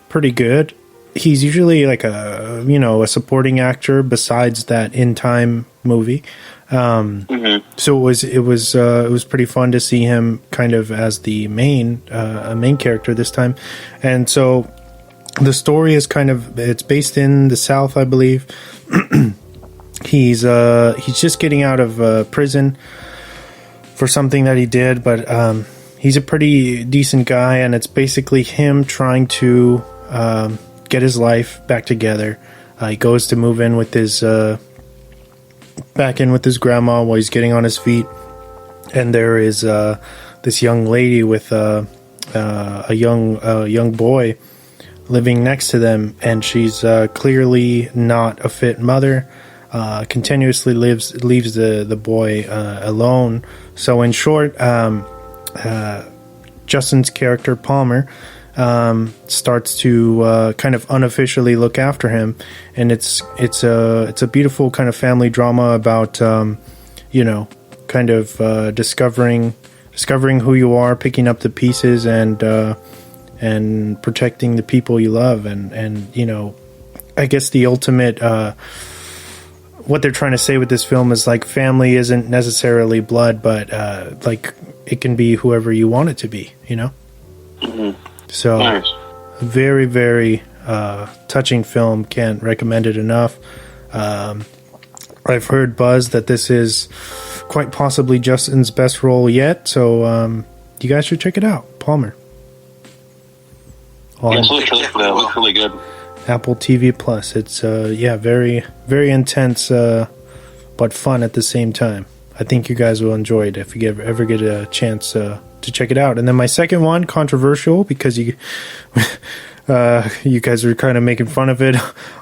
pretty good. He's usually like a supporting actor besides that In Time movie. So it was pretty fun to see him kind of as the main character this time. And so the story is it's based in the South, I believe. He's just getting out of prison for something that he did, but he's a pretty decent guy, and it's basically him trying to get his life back together. He goes to move in with his grandma while he's getting on his feet, and there is this young lady with a young boy living next to them, and she's clearly not a fit mother. Continuously leaves the boy alone. So in short, Justin's character Palmer starts to kind of unofficially look after him, and it's a beautiful kind of family drama about discovering who you are, picking up the pieces, and protecting the people you love, and I guess the ultimate what they're trying to say with this film is like family isn't necessarily blood, but like it can be whoever you want it to be, So nice. Very, very touching film. Can't recommend it enough. I've heard buzz that this is quite possibly Justin's best role yet, so you guys should check it out. Palmer. Looks really good. Apple TV Plus. It's very, very intense, but fun at the same time. I think you guys will enjoy it if you ever get a chance to check it out. And then my second one, controversial, because you guys were kind of making fun of it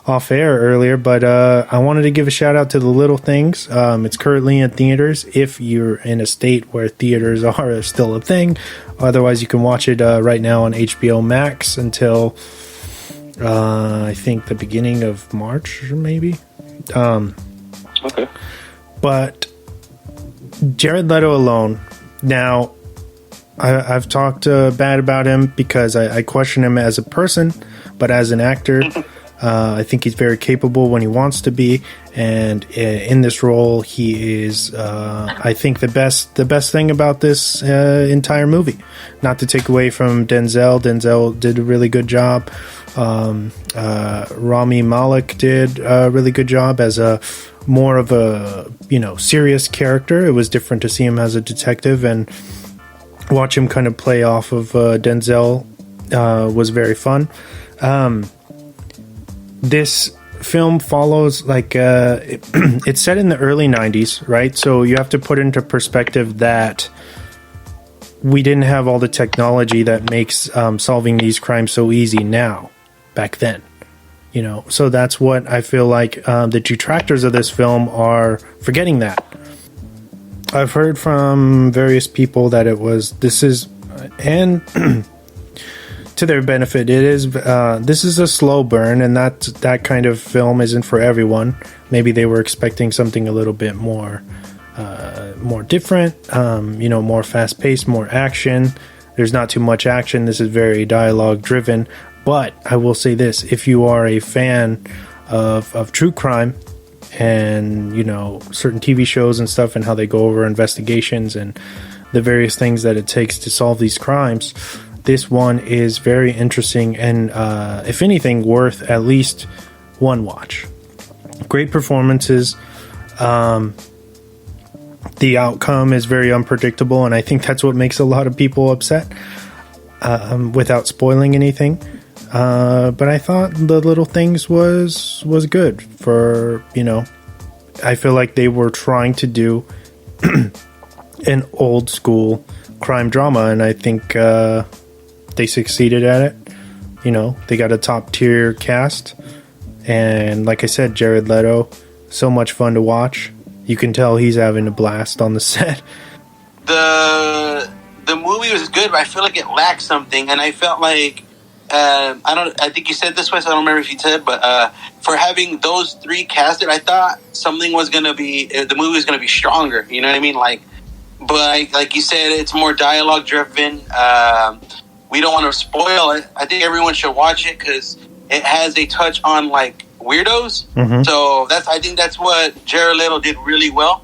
off air earlier, but I wanted to give a shout out to The Little Things. It's currently in theaters if you're in a state where theaters are still a thing. Otherwise, you can watch it right now on HBO Max until I think the beginning of March, maybe. Okay. But Jared Leto alone. Now, I've talked bad about him because I question him as a person, but as an actor, I think he's very capable when he wants to be. And in this role, he is, I think, the best thing about this entire movie. Not to take away from Denzel. Denzel did a really good job. Rami Malek did a really good job as a more of a serious character. It was different to see him as a detective and watch him kind of play off of Denzel was very fun. This film follows it's set in the early 90s, right? So you have to put into perspective that we didn't have all the technology that makes solving these crimes so easy now. Back then, so that's what I feel like the detractors of this film are forgetting. That I've heard from various people that this is and to their benefit, it is this is a slow burn, and that kind of film isn't for everyone. Maybe they were expecting something a little bit more different, more fast paced, more action. There's not too much action. This is very dialogue driven. But I will say this, if you are a fan of true crime and, certain TV shows and stuff and how they go over investigations and the various things that it takes to solve these crimes, this one is very interesting and, if anything, worth at least one watch. Great performances. The outcome is very unpredictable, and I think that's what makes a lot of people upset, without spoiling anything. But I thought The Little Things was good for, I feel like they were trying to do an old school crime drama, and I think they succeeded at it. They got a top tier cast, and like I said, Jared Leto, so much fun to watch. You can tell he's having a blast on the set. The movie was good, but I feel like it lacked something, and I felt like I think you said this way, so I don't remember if you said, but for having those three casted, I thought something was going to be, the movie was going to be stronger, you know what I mean? But like you said, it's more dialogue driven. we don't want to spoil it. I think everyone should watch it because it has a touch on like weirdos. Mm-hmm. So I think that's what Jared Leto did really well.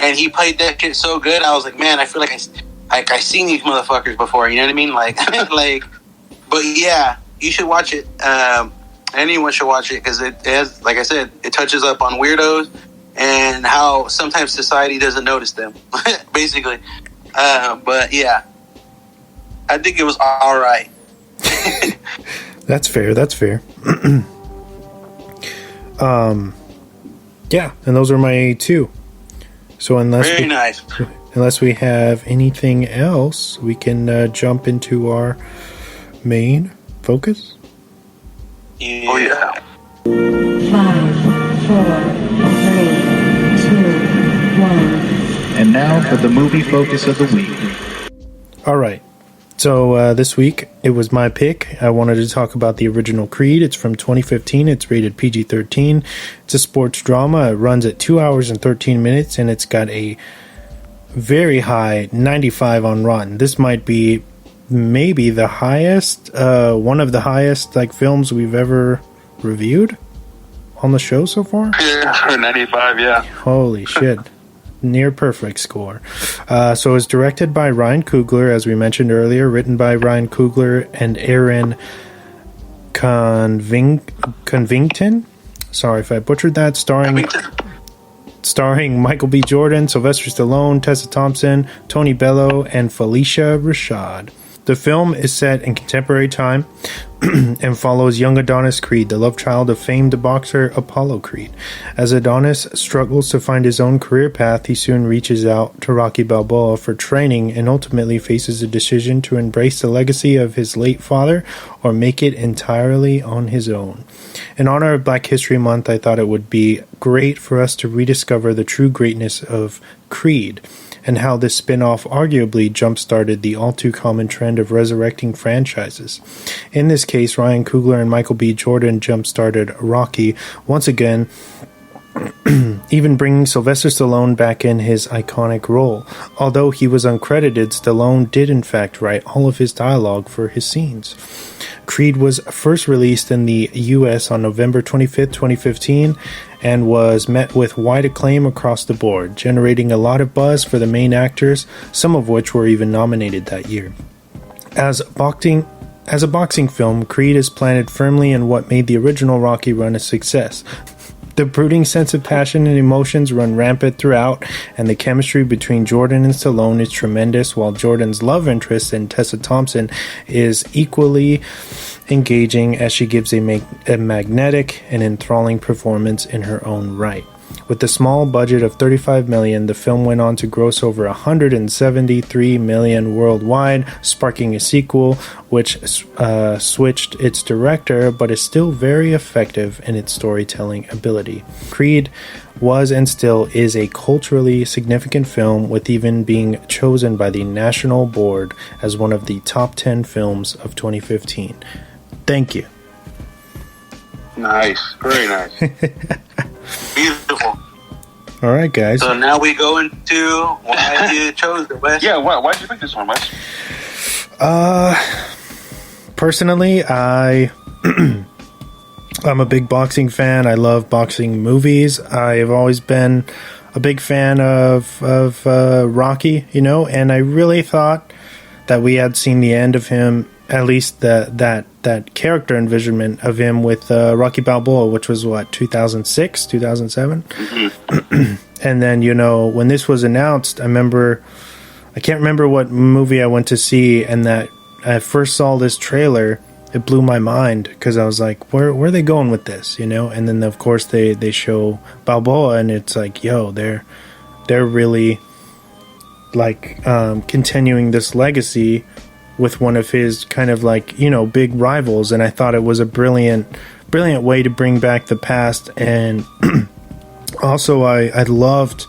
And he played that shit so good. I was like, man, I feel like I seen these motherfuckers before. You know what I mean? Like, but yeah, you should watch it. Anyone should watch it because it has, like I said, it touches up on weirdos and how sometimes society doesn't notice them, basically. But yeah, I think it was all right. That's fair. Yeah, and those are my two. So unless we have anything else, we can jump into our main focus. Yeah. Oh yeah. 5, 4, 3, 2, 1. And now for the movie focus of the week. All right. So this week, it was my pick. I wanted to talk about the original Creed. It's from 2015. It's rated PG-13. It's a sports drama. It runs at 2 hours and 13 minutes, and it's got a very high 95 on Rotten. This might be maybe the highest, one of the highest like films we've ever reviewed on the show so far. Yeah, 95, yeah. Holy shit. Near perfect score. So it's directed by Ryan Coogler, as we mentioned earlier, written by Ryan Coogler and Aaron Convington. Sorry if I butchered that. Starring Michael B. Jordan, Sylvester Stallone, Tessa Thompson, Tony Bello, and Felicia Rashad. The film is set in contemporary time and follows young Adonis Creed, the love child of famed boxer Apollo Creed. As Adonis struggles to find his own career path, he soon reaches out to Rocky Balboa for training and ultimately faces a decision to embrace the legacy of his late father or make it entirely on his own. In honor of Black History Month, I thought it would be great for us to rediscover the true greatness of Creed, and how this spin-off arguably jump-started the all-too-common trend of resurrecting franchises. In this case, Ryan Coogler and Michael B. Jordan jump-started Rocky once again, even bringing Sylvester Stallone back in his iconic role. Although he was uncredited, Stallone did in fact write all of his dialogue for his scenes. Creed was first released in the US on November 25th, 2015, and was met with wide acclaim across the board, generating a lot of buzz for the main actors, some of which were even nominated that year. As a boxing film, Creed is planted firmly in what made the original Rocky run a success. The brooding sense of passion and emotions run rampant throughout, and the chemistry between Jordan and Stallone is tremendous, while Jordan's love interest in Tessa Thompson is equally engaging as she gives a magnetic and enthralling performance in her own right. With a small budget of $35 million, the film went on to gross over $173 million worldwide, sparking a sequel which switched its director, but is still very effective in its storytelling ability. Creed was and still is a culturally significant film, with even being chosen by the National Board as one of the top 10 films of 2015. Thank you. Nice. Very nice. Beautiful. All right, guys. So now we go into why you chose the West. Yeah, why did you pick this one, Wes? Personally, I'm a big boxing fan. I love boxing movies. I've always been a big fan of Rocky, and I really thought that we had seen the end of him, at least that character envisionment of him with Rocky Balboa, which was 2006, 2007. Mm-hmm. And then, when this was announced, I can't remember what movie I went to see, and that I first saw this trailer, it blew my mind, because I was like, where are they going with this, And then, of course, they show Balboa, and it's like, they're really, like, continuing this legacy with one of his kind of like, big rivals. And I thought it was a brilliant way to bring back the past. And also I loved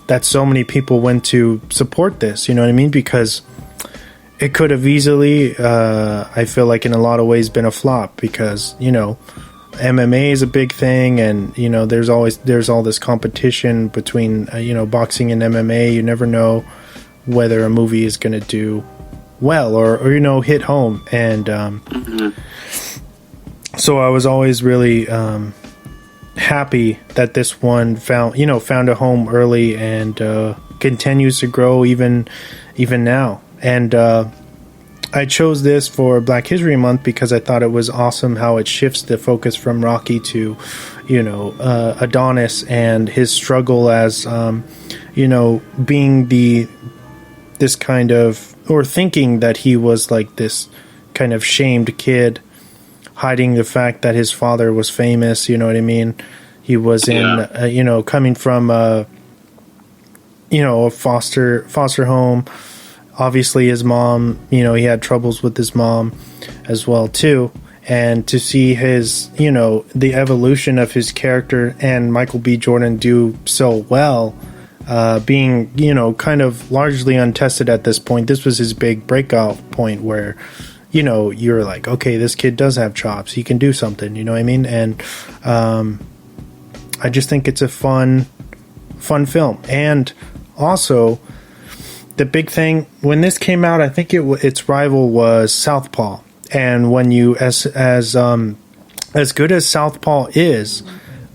that so many people went to support this, you know what I mean? Because it could have easily, I feel like in a lot of ways been a flop, because, MMA is a big thing, and, there's all this competition between, boxing and MMA. You never know whether a movie is going to do well, or you know, hit home. And so I was always really happy that this one found a home early and continues to grow even now. And I chose this for Black History Month because I thought it was awesome how it shifts the focus from Rocky to, you know, Adonis and his struggle as, you know, being this kind of, or thinking that he was like this kind of shamed kid, hiding the fact that his father was famous. You know what I mean? He was in, you know, coming from, you know, a foster home. Obviously, his mom, you know, he had troubles with his mom as well, too. And to see his, you know, the evolution of his character and Michael B. Jordan do so well, being, you know, kind of largely untested at this point. This was his big breakout point where, you know, you're like, okay, this kid does have chops. He can do something, you know what I mean? And I just think it's a fun film. And also, the big thing when this came out, I think its rival was Southpaw, and when you as good as Southpaw is,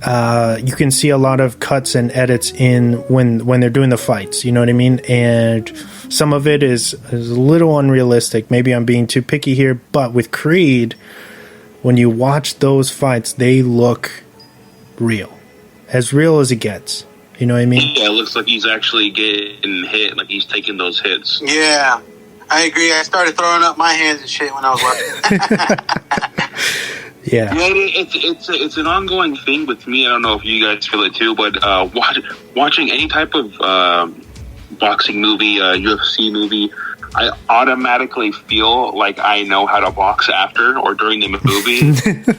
you can see a lot of cuts and edits in when they're doing the fights. You know what I mean? And some of it is a little unrealistic. Maybe I'm being too picky here, but with Creed, when you watch those fights, they look real as it gets. You know what I mean? Yeah, it looks like he's actually getting hit, like he's taking those hits. Yeah, I agree. I started throwing up my hands and shit when I was watching. Yeah, it's an ongoing thing with me. I don't know if you guys feel it too, but watching any type of boxing movie, UFC movie, I automatically feel like I know how to box after or during the movie.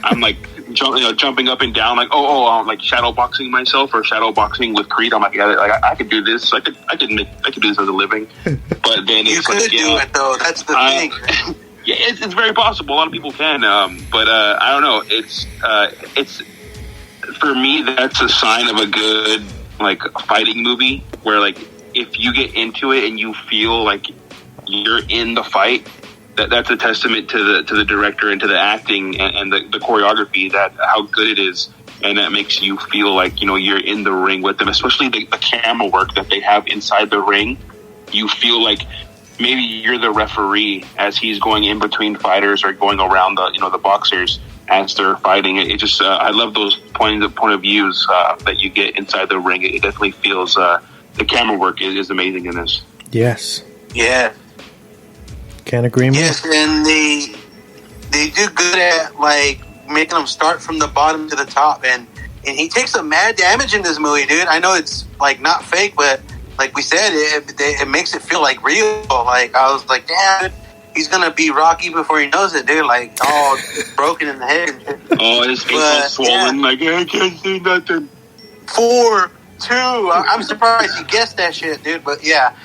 I'm like jumping up and down, like I'm like shadow boxing myself or shadow boxing with Creed. I'm like, yeah, like I could do this. I could do this as a living. But then you it's could like, do it though. That's the thing. Yeah, it's very possible. A lot of people can, but I don't know. It's for me, that's a sign of a good like fighting movie where like if you get into it and you feel like you're in the fight, that's a testament to the director and to the acting and the choreography, that how good it is, and that makes you feel like, you know, you're in the ring with them, especially the camera work that they have inside the ring. You feel like maybe you're the referee as he's going in between fighters or going around the boxers as they're fighting. It just I love those point of views that you get inside the ring. It definitely feels the camera work is amazing in this. Yes. Yeah. Can't agree more. Yes, and they do good at like making them start from the bottom to the top, and he takes some mad damage in this movie, dude. I know it's like not fake, but like we said, it makes it feel like real. Like I was like, damn, he's gonna be Rocky before he knows it, dude. Like all broken in the head. Oh, his face all swollen. Yeah. Like I can't see nothing. 4-2. I'm surprised he guessed that shit, dude. But yeah.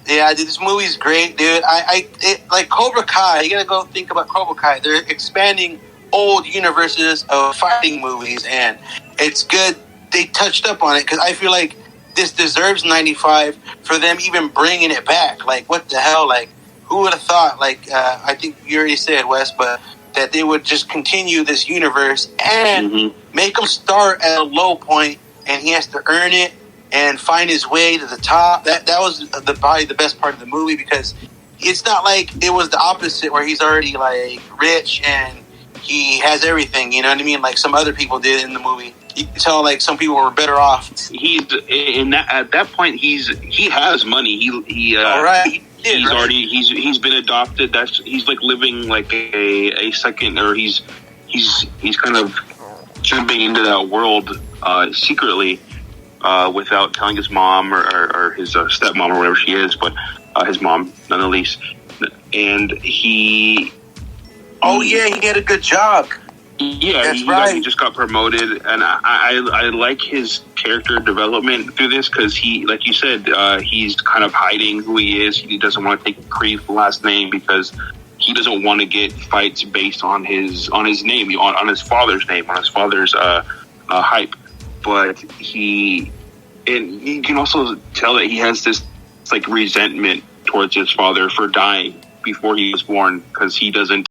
Yeah, dude, this movie's great, dude. Like Cobra Kai, you gotta go think about Cobra Kai. They're expanding old universes of fighting movies, and it's good they touched up on it, because I feel like this deserves 95 for them even bringing it back. Like, what the hell? Like, who would have thought, like, I think you already said, Wes, but that they would just continue this universe and make him start at a low point, and he has to earn it and find his way to the top. That was probably the best part of the movie, because it's not like it was the opposite where he's already like rich and he has everything, you know what I mean? Like some other people did in the movie. You can tell like some people were better off. He's at that point he has money. He's been adopted. He's like living like a second, or he's kind of jumping into that world secretly. Without telling his mom or his stepmom or whatever she is, but his mom nonetheless. And he had a good job. Yeah, he just got promoted, and I like his character development through this, because he, like you said, he's kind of hiding who he is. He doesn't want to take Creed's last name because he doesn't want to get fights based on his name, on his father's name, on his father's hype. But you can also tell that he has this like resentment towards his father for dying before he was born because he doesn't